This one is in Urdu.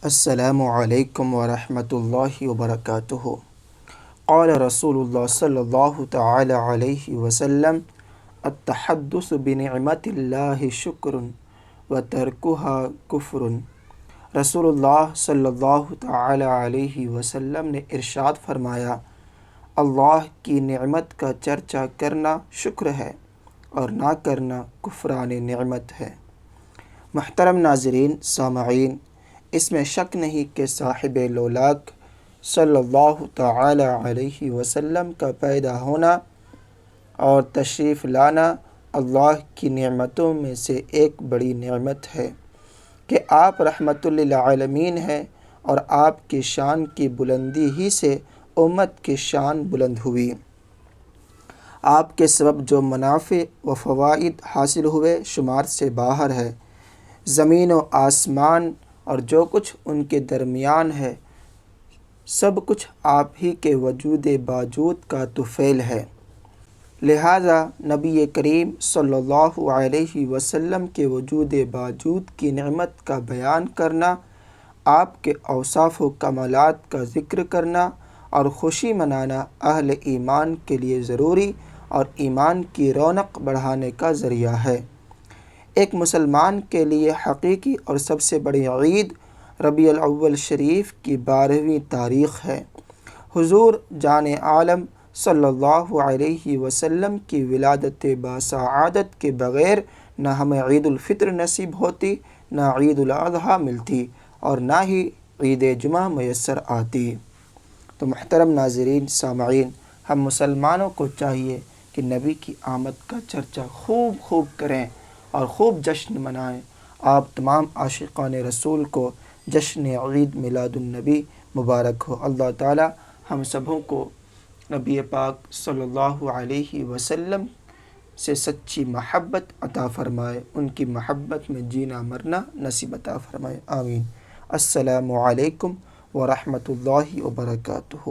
السلام علیکم ورحمۃ اللہ وبرکاتہ۔ قال رسول اللہ صلی اللہ تعالی علیہ وسلم التحدث بنعمت اللہ شکر وترکها کفر۔ رسول اللہ صلی اللہ تعالی علیہ وسلم نے ارشاد فرمایا، اللہ کی نعمت کا چرچا کرنا شکر ہے اور نہ کرنا کفران نعمت ہے۔ محترم ناظرین، سامعین، اس میں شک نہیں کہ صاحب لولاک صلی اللہ تعالی علیہ وسلم کا پیدا ہونا اور تشریف لانا اللہ کی نعمتوں میں سے ایک بڑی نعمت ہے کہ آپ رحمت للعالمین ہیں، اور آپ کی شان کی بلندی ہی سے امت کی شان بلند ہوئی۔ آپ کے سبب جو منافع و فوائد حاصل ہوئے شمار سے باہر ہے۔ زمین و آسمان اور جو کچھ ان کے درمیان ہے، سب کچھ آپ ہی کے وجود باجود کا طفیل ہے۔ لہذا نبی کریم صلی اللہ علیہ وسلم کے وجود باجود کی نعمت کا بیان کرنا، آپ کے اوصاف و کمالات کا ذکر کرنا اور خوشی منانا اہل ایمان کے لیے ضروری اور ایمان کی رونق بڑھانے کا ذریعہ ہے۔ ایک مسلمان کے لیے حقیقی اور سب سے بڑی عید ربیع الاول شریف کی 12ویں تاریخ ہے۔ حضور جان عالم صلی اللہ علیہ وسلم کی ولادت باسعادت کے بغیر نہ ہمیں عید الفطر نصیب ہوتی، نہ عید الاضحیٰ ملتی، اور نہ ہی عید جمعہ میسر آتی۔ تو محترم ناظرین، سامعین، ہم مسلمانوں کو چاہیے کہ نبی کی آمد کا چرچا خوب کریں اور خوب جشن منائیں۔ آپ تمام عاشقان رسول کو جشن عید میلاد النبی مبارک ہو۔ اللہ تعالی ہم سبھوں کو نبی پاک صلی اللہ علیہ وسلم سے سچی محبت عطا فرمائے، ان کی محبت میں جینا مرنا نصیب عطا فرمائے، آمین۔ السلام علیکم ورحمۃ اللہ وبرکاتہ۔